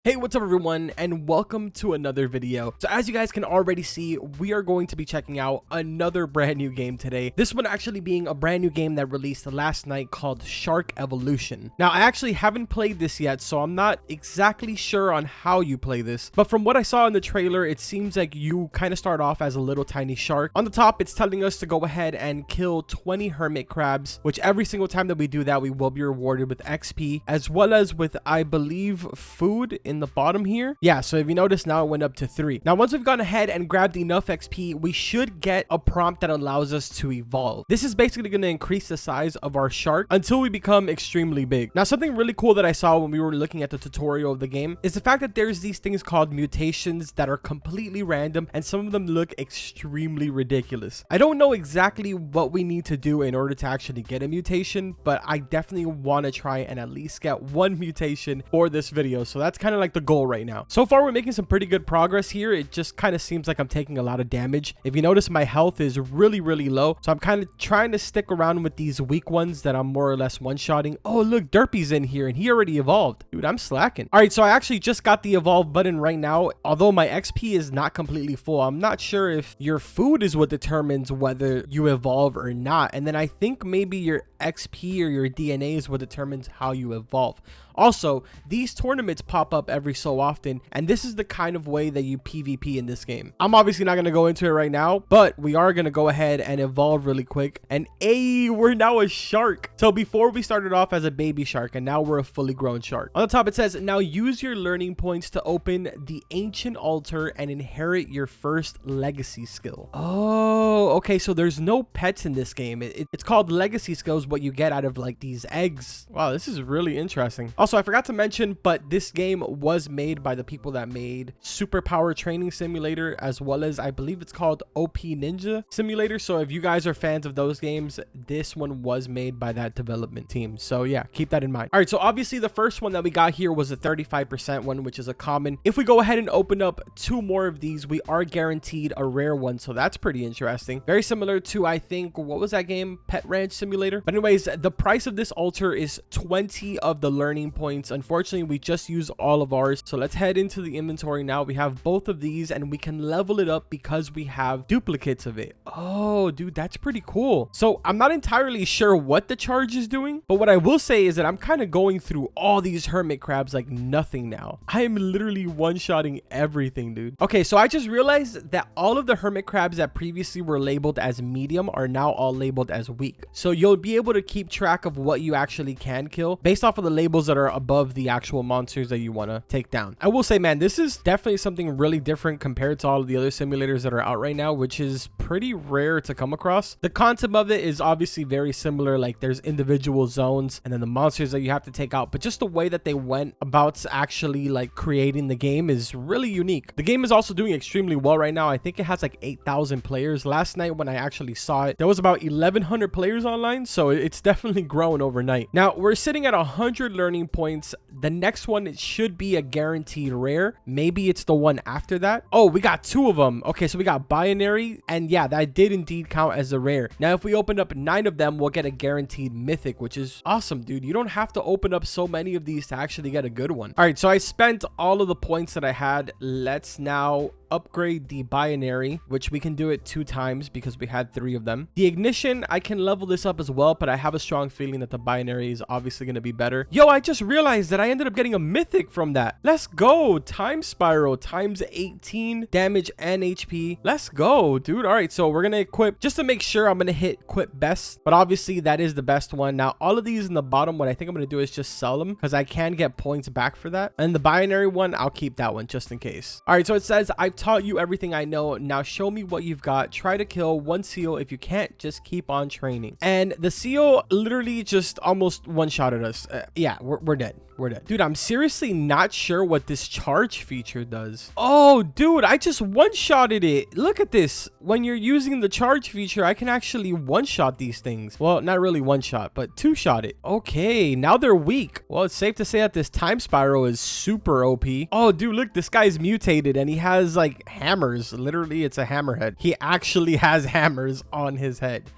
Hey, what's up everyone, and welcome to another video. So as you guys can already see, we are going to be checking out another brand new game today. This one actually being a brand new game that released last night called Shark Evolution. Now, I actually haven't played this yet, so I'm not exactly sure on how you play this. But from what I saw in the trailer, it seems like you kind of start off as a little tiny shark. On the top, it's telling us to go ahead and kill 20 hermit crabs, which every single time that we do that, we will be rewarded with XP, as well as with, I believe, food in the bottom here. Yeah, so if you notice, now it went up to 3. Now, once we've gone ahead and grabbed enough XP, we should get a prompt that allows us to evolve. This is basically going to increase the size of our shark until we become extremely big. Now, something really cool that I saw when we were looking at the tutorial of the game is the fact that there's these things called mutations that are completely random, and some of them look extremely ridiculous. I don't know exactly what we need to do in order to actually get a mutation, but I definitely want to try and at least get one mutation for this video. So that's kind of like the goal right now. So far, we're making some pretty good progress here. It just kind of seems like I'm taking a lot of damage. If you notice, my health is really low, so I'm kind of trying to stick around with these weak ones that I'm more or less one-shotting. Oh, look, Derpy's in here and he already evolved. Dude, I'm slacking. All right, so I actually just got the evolve button right now. Although my XP is not completely full, I'm not sure if your food is what determines whether you evolve or not, and then I think maybe your XP or your DNA is what determines how you evolve. Also, these tournaments pop up every so often, and this is the kind of way that you PvP in this game. I'm obviously not going to go into it right now, but we are going to go ahead and evolve really quick. And hey, we're now a shark. So before we started off as a baby shark, and now we're a fully grown shark. On the top, it says, now use your learning points to open the ancient altar and inherit your first legacy skill. Oh, okay. So there's no pets in this game. It's called legacy skills, what you get out of like these eggs. Wow, this is really interesting. Also, I forgot to mention, but this game was made by the people that made Superpower Training Simulator, as well as I believe it's called OP Ninja Simulator. So if you guys are fans of those games, this one was made by that development team. So yeah, keep that in mind. All right, so obviously the first one that we got here was a 35% one, which is a common. If we go ahead and open up 2 more of these, we are guaranteed a rare one. So that's pretty interesting. Very similar to, I think, what was that game? Pet Ranch Simulator. But anyways, the price of this altar is 20 of the learning points. Unfortunately, we just used all of ours, so let's head into the inventory now. We have both of these and we can level it up because we have duplicates of it. Oh dude, that's pretty cool. So I'm not entirely sure what the charge is doing, but what I will say is that I'm kind of going through all these hermit crabs like nothing now. I am literally one-shotting everything, dude. Okay, so I just realized that all of the hermit crabs that previously were labeled as medium are now all labeled as weak, so you'll be able to keep track of what you actually can kill based off of the labels that are above the actual monsters that you want to take down. I will say, man, this is definitely something really different compared to all of the other simulators that are out right now, which is pretty rare to come across. The concept of it is obviously very similar, like there's individual zones and then the monsters that you have to take out, but just the way that they went about actually like creating the game is really unique. The game is also doing extremely well right now. I think it has like 8,000 players. Last night when I actually saw it, there was about 1,100 players online, so it's definitely grown overnight. Now we're sitting at 100 learning points. The next one, it should be a guaranteed rare. Maybe it's the one after that. Oh, we got 2 of them. Okay, so we got binary, and yeah, that did indeed count as a rare. Now if we open up 9 of them, we'll get a guaranteed mythic, which is awesome, dude. You don't have to open up so many of these to actually get a good one. All right, so I spent all of the points that I had. Let's now upgrade the binary, which we can do it 2 times because we had 3 of them. The ignition, I can level this up as well, but I have a strong feeling that the binary is obviously going to be better. Yo, I just realized that I ended up getting a mythic from that. Let's go. Time spiral times 18 damage and HP. Let's go, dude. All right, so we're going to equip, just to make sure, I'm going to hit equip best, but obviously that is the best one. Now all of these in the bottom, what I think I'm going to do is just sell them because I can get points back for that. And the binary one, I'll keep that one just in case. All right, so it says, I've taught you everything I know. Now show me what you've got. Try to kill 1 seal. If you can't, just keep on training. And the seal literally just almost one-shotted us. Yeah, we're dead. We're dead. Dude, I'm seriously not sure what this charge feature does. Oh, dude, I just one-shotted it. Look at this. When you're using the charge feature, I can actually one-shot these things. Well, not really one-shot, but two-shot it. Okay, now they're weak. Well, it's safe to say that this time spiral is super OP. Oh, dude, look, this guy's mutated and he has like hammers. Literally, it's a hammerhead. He actually has hammers on his head.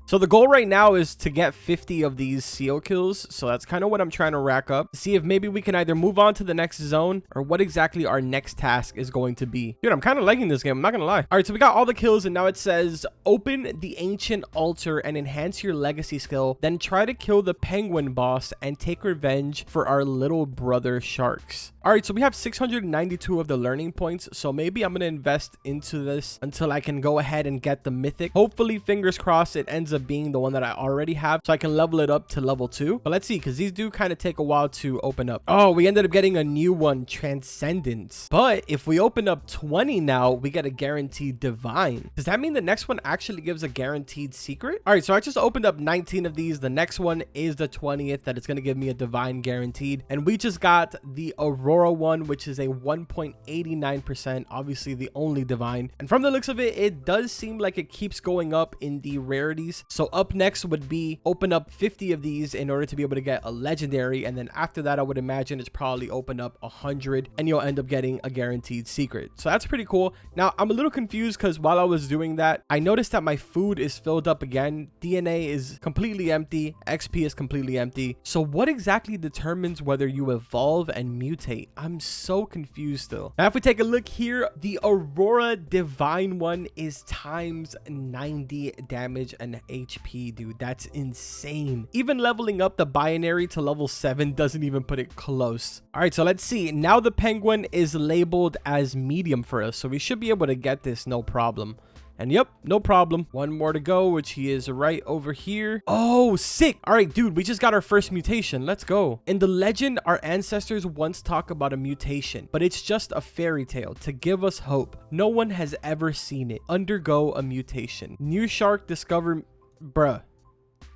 So the goal right now is to get 50 of these seal kills. So that's kind of what I'm trying to rack up to see if maybe we can either move on to the next zone or what exactly our next task is going to be. Dude, I'm kind of liking this game. I'm not gonna lie. All right, so we got all the kills and now it says open the ancient altar and enhance your legacy skill. Then try to kill the penguin boss and take revenge for our little brother sharks. All right, so we have 692 of the learning points. So maybe I'm going to invest into this until I can go ahead and get the mythic. Hopefully, fingers crossed, it ends up being the one that I already have so I can level it up to level 2. But let's see, because these do kind of take a while to open up. Oh, we ended up getting a new one, Transcendence. But if we open up 20 now, we get a guaranteed divine. Does that mean the next one actually gives a guaranteed secret? All right, so I just opened up 19 of these. The next one is the 20th that it's going to give me a divine guaranteed. And we just got the Aurora one, which is a 1.89%, obviously the only divine. And from the looks of it, it does seem like it keeps going up in the rarities. So up next would be open up 50 of these in order to be able to get a legendary, and then after that I would imagine it's probably open up 100 and you'll end up getting a guaranteed secret. So that's pretty cool. Now I'm a little confused because while I was doing that, I noticed that my food is filled up again. DNA is completely empty, XP is completely empty. So what exactly determines whether you evolve and mutate? I'm so confused still. Now if we take a look here, the Aurora divine one is times 90 damage and HP, dude. That's insane. Even leveling up the binary to level 7 doesn't even put it close. All right, so let's see. Now the penguin is labeled as medium for us, so we should be able to get this no problem. And yep, no problem. One more to go, which he is right over here. Oh, sick. All right, dude, we just got our first mutation. Let's go. In the legend, our ancestors once talk about a mutation, but it's just a fairy tale to give us hope. No one has ever seen it. Undergo a mutation. New shark discovered... Bruh.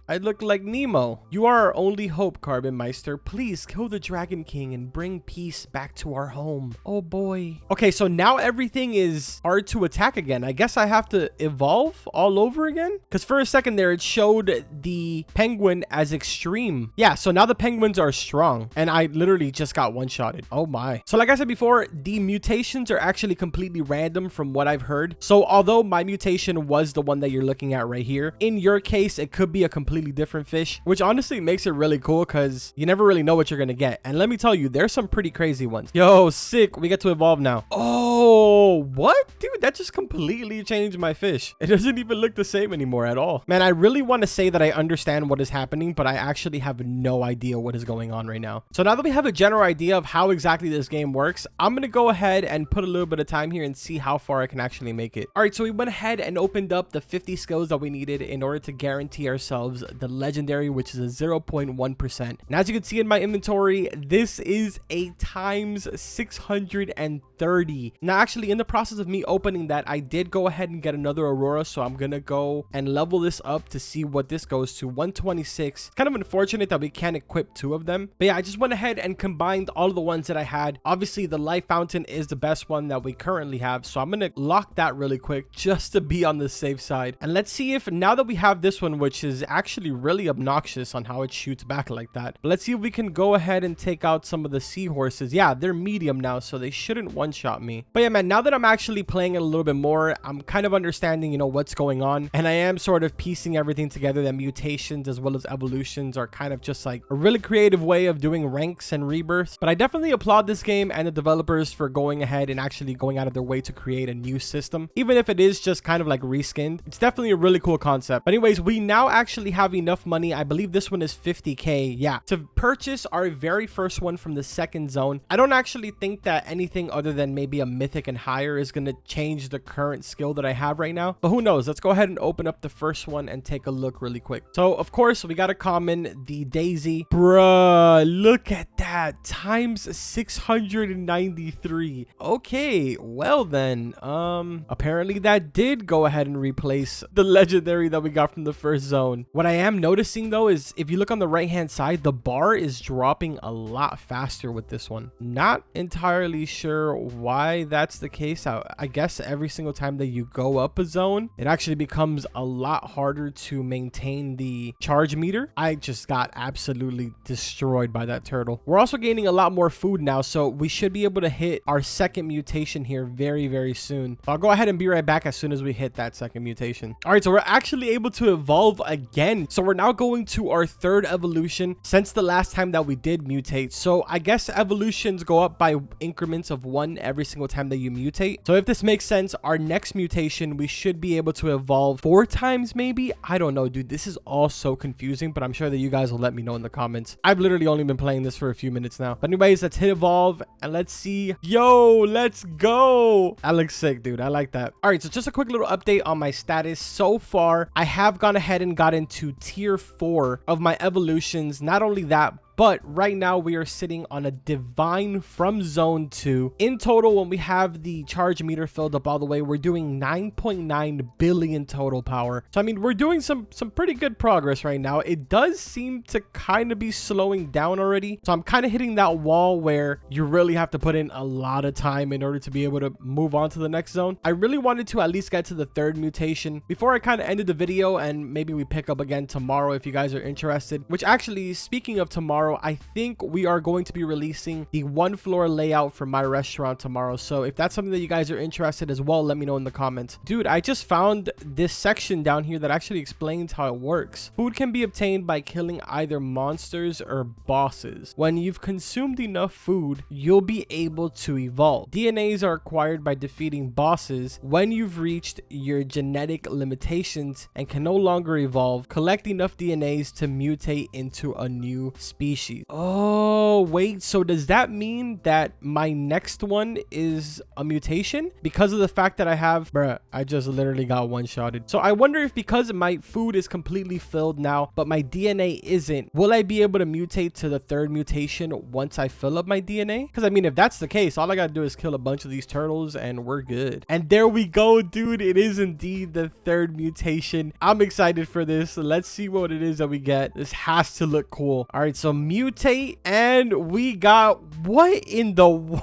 I look like Nemo. You are our only hope, Carbon Meister. Please kill the Dragon King and bring peace back to our home. Oh boy. Okay, so now everything is hard to attack again. I guess I have to evolve all over again? Because for a second there, it showed the penguin as extreme. Yeah, so now the penguins are strong. And I literally just got one-shotted. Oh my. So like I said before, the mutations are actually completely random from what I've heard. So although my mutation was the one that you're looking at right here, in your case, it could be a completely different fish, which honestly makes it really cool because you never really know what you're gonna get. And let me tell you, there's some pretty crazy ones. Yo, sick. We get to evolve now. Oh, what? Dude, that just completely changed my fish. It doesn't even look the same anymore at all. Man, I really want to say that I understand what is happening, but I actually have no idea what is going on right now. So now that we have a general idea of how exactly this game works, I'm gonna go ahead and put a little bit of time here and see how far I can actually make it. All right, so we went ahead and opened up the 50 skills that we needed in order to guarantee ourselves the legendary, which is a 0.1%. And as you can see in my inventory, this is a times 630. Now actually, in the process of me opening that, I did go ahead and get another Aurora, so I'm gonna go and level this up to see what this goes to. 126. Kind of unfortunate that we can't equip 2 of them, but yeah, I just went ahead and combined all of the ones that I had. Obviously the life fountain is the best one that we currently have, so I'm gonna lock that really quick just to be on the safe side. And let's see if now that we have this one, which is actually really obnoxious on how it shoots back like that, but let's see if we can go ahead and take out some of the seahorses. Yeah, they're medium now, so they shouldn't one-shot me. But yeah, man, now that I'm actually playing it a little bit more, I'm kind of understanding, you know, what's going on, and I am sort of piecing everything together, that mutations as well as evolutions are kind of just like a really creative way of doing ranks and rebirths. But I definitely applaud this game and the developers for going ahead and actually going out of their way to create a new system, even if it is just kind of like reskinned. It's definitely a really cool concept. But anyways, we now actually have enough money. I believe this one is 50k, yeah, to purchase our very first one from the second zone. I don't actually think that anything other than maybe a mythic and higher is going to change the current skill that I have right now, but who knows. Let's go ahead and open up the first one and take a look really quick. So of course we got a common, the Daisy. Bruh, look at that, times 693. Okay, well then, apparently that did go ahead and replace the legendary that we got from the first zone. What What I am noticing though is if you look on the right hand side, the bar is dropping a lot faster with this one. Not entirely sure why that's the case. I guess every single time that you go up a zone, it actually becomes a lot harder to maintain the charge meter. I just got absolutely destroyed by that turtle. We're also gaining a lot more food now, so we should be able to hit our second mutation here very, very soon. I'll go ahead and be right back as soon as we hit that second mutation. All right, so we're actually able to evolve again. So we're now going to our third evolution since the last time that we did mutate. So I guess evolutions go up by increments of 1 every single time that you mutate. So if this makes sense, our next mutation, we should be able to evolve 4 times maybe. I don't know, dude. This is all so confusing, but I'm sure that you guys will let me know in the comments. I've literally only been playing this for a few minutes now. But anyways, let's hit evolve and let's see. Yo, let's go. That looks sick, dude. I like that. All right, so just a quick little update on my status. So far, I have gone ahead and got into tier 4 of my evolutions. Not only that, but right now we are sitting on a divine from zone 2. In total, when we have the charge meter filled up all the way, we're doing 9.9 billion total power. So I mean, we're doing some pretty good progress right now. It does seem to kind of be slowing down already. So I'm kind of hitting that wall where you really have to put in a lot of time in order to be able to move on to the next zone. I really wanted to at least get to the 3rd mutation before I kind of ended the video, and maybe we pick up again tomorrow if you guys are interested. Which actually, speaking of tomorrow, I think we are going to be releasing the 1 floor layout for my restaurant tomorrow. So if that's something that you guys are interested as well, let me know in the comments. Dude, I just found this section down here that actually explains how it works. Food can be obtained by killing either monsters or bosses. When you've consumed enough food, you'll be able to evolve. DNAs are acquired by defeating bosses. When you've reached your genetic limitations and can no longer evolve, collect enough DNAs to mutate into a new species. Oh, wait. So does that mean that my next one is a mutation? Because of the fact that I have... Bruh, I just literally got one-shotted. So I wonder if because my food is completely filled now, but my DNA isn't, will I be able to mutate to the 3rd mutation once I fill up my DNA? Because I mean, if that's the case, all I gotta do is kill a bunch of these turtles and we're good. And there we go, dude. It is indeed the 3rd mutation. I'm excited for this. Let's see what it is that we get. This has to look cool. All right, so mutate, and we got what in the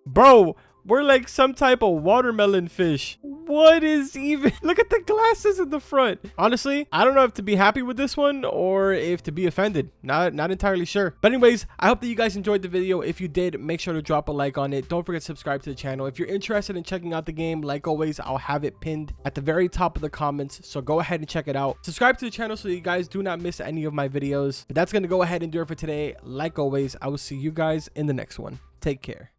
bro, we're like some type of watermelon fish. What is even... Look at the glasses in the front. Honestly, I don't know if to be happy with this one or if to be offended. Not entirely sure. But anyways, I hope that you guys enjoyed the video. If you did, make sure to drop a like on it. Don't forget to subscribe to the channel. If you're interested in checking out the game, like always, I'll have it pinned at the very top of the comments. So go ahead and check it out. Subscribe to the channel so you guys do not miss any of my videos. But that's going to go ahead and do it for today. Like always, I will see you guys in the next one. Take care.